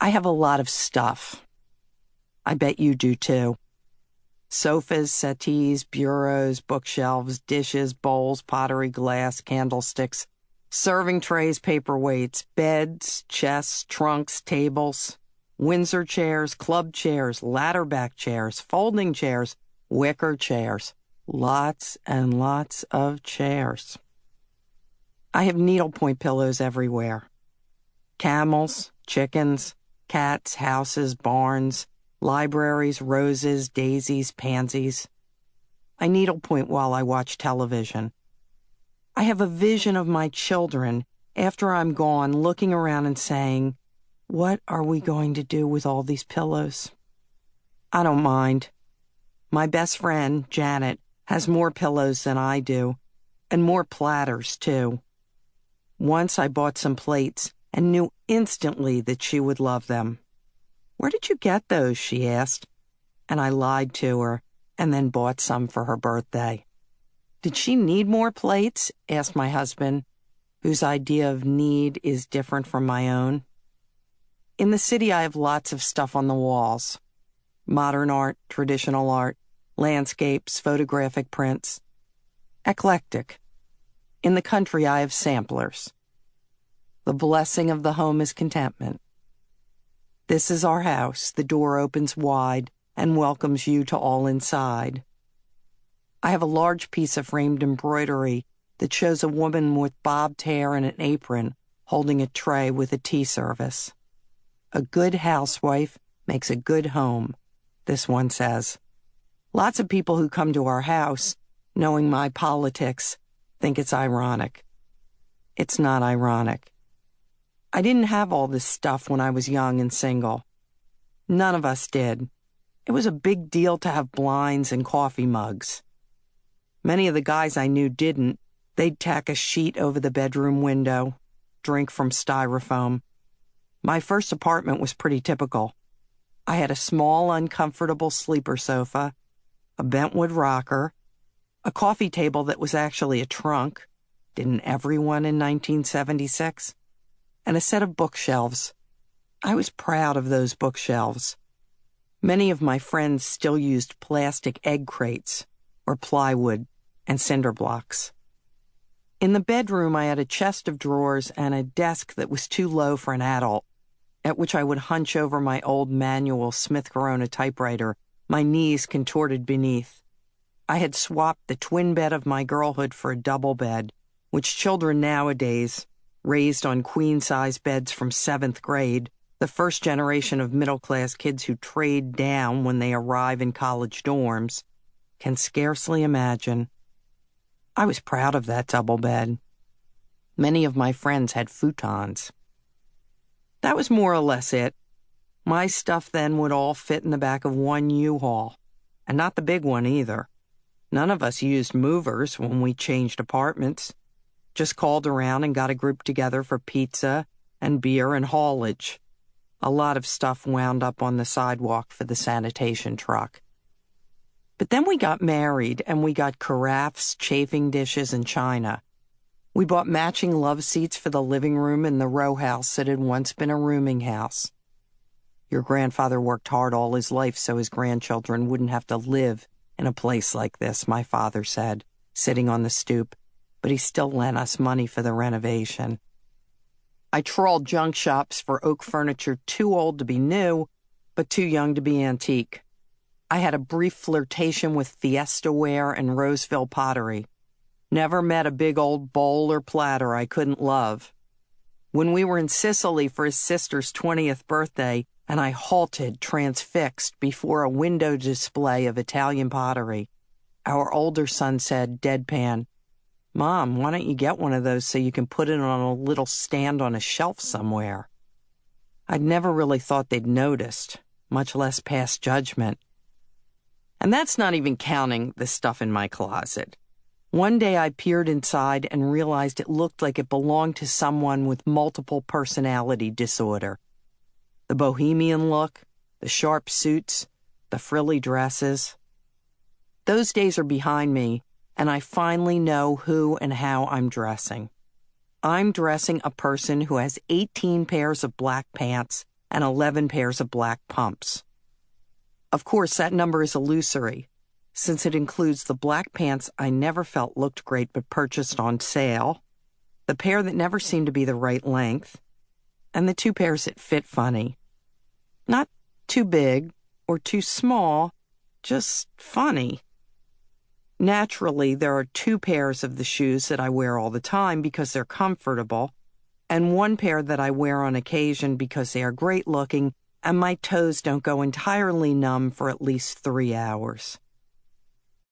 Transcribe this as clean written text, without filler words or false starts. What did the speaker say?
I have a lot of stuff. I bet you do too. Sofas, settees, bureaus, bookshelves, dishes, bowls, pottery, glass, candlesticks, serving trays, paperweights, beds, chests, trunks, tables, Windsor chairs, club chairs, ladder-back chairs, folding chairs, wicker chairs. Lots and lots of chairs. I have needlepoint pillows everywhere. Camels, chickens, cats, houses, barns, libraries, roses, daisies, pansies. I needlepoint while I watch television. I have a vision of my children after I'm gone looking around and saying, "What are we going to do with all these pillows?" I don't mind. My best friend, Janet, has more pillows than I do, and more platters, too. Once I bought some plates and knew instantly that she would love them. "Where did you get those?" she asked, and I lied to her and then bought some for her birthday. "Did she need more plates?" asked my husband, whose idea of need is different from my own. In the city, I have lots of stuff on the walls. Modern art, traditional art, landscapes, photographic prints. Eclectic. In the country, I have samplers. The blessing of the home is contentment. This is our house. The door opens wide and welcomes you to all inside. I have a large piece of framed embroidery that shows a woman with bobbed hair and an apron holding a tray with a tea service. A good housewife makes a good home, this one says. Lots of people who come to our house, knowing my politics, think it's ironic. It's not ironic. I didn't have all this stuff when I was young and single. None of us did. It was a big deal to have blinds and coffee mugs. Many of the guys I knew didn't. They'd tack a sheet over the bedroom window, drink from styrofoam. My first apartment was pretty typical. I had a small, uncomfortable sleeper sofa, a bentwood rocker, a coffee table that was actually a trunk, didn't everyone in 1976, and a set of bookshelves. I was proud of those bookshelves. Many of my friends still used plastic egg crates or plywood and cinder blocks. In the bedroom, I had a chest of drawers and a desk that was too low for an adult, at which I would hunch over my old manual Smith Corona typewriter, my knees contorted beneath. I had swapped the twin bed of my girlhood for a double bed, which children nowadays, raised on queen-size beds from 7th grade, the first generation of middle-class kids who trade down when they arrive in college dorms, can scarcely imagine. I was proud of that double bed. Many of my friends had futons. That was more or less it. My stuff then would all fit in the back of one U-Haul, and not the big one either. None of us used movers when we changed apartments. Just called around and got a group together for pizza and beer and haulage. A lot of stuff wound up on the sidewalk for the sanitation truck. But then we got married and we got carafes, chafing dishes, and china. We bought matching love seats for the living room in the row house that had once been a rooming house. Your grandfather worked hard all his life so his grandchildren wouldn't have to live in a place like this, my father said, sitting on the stoop, but he still lent us money for the renovation. I trawled junk shops for oak furniture too old to be new, but too young to be antique. I had a brief flirtation with Fiesta ware and Roseville pottery. Never met a big old bowl or platter I couldn't love. When we were in Sicily for his sister's 20th birthday, and I halted transfixed before a window display of Italian pottery, our older son said, deadpan, "Mom, why don't you get one of those so you can put it on a little stand on a shelf somewhere?" I'd never really thought they'd noticed, much less pass judgment. And that's not even counting the stuff in my closet. One day I peered inside and realized it looked like it belonged to someone with multiple personality disorder. The bohemian look, the sharp suits, the frilly dresses. Those days are behind me, and I finally know who and how I'm dressing. I'm dressing a person who has 18 pairs of black pants and 11 pairs of black pumps. Of course, that number is illusory, since it includes the black pants I never felt looked great but purchased on sale, the pair that never seemed to be the right length, and the 2 pairs that fit funny. Not too big or too small, just funny. Naturally, there are 2 pairs of the shoes that I wear all the time because they're comfortable, and 1 pair that I wear on occasion because they are great looking and my toes don't go entirely numb for at least 3 hours.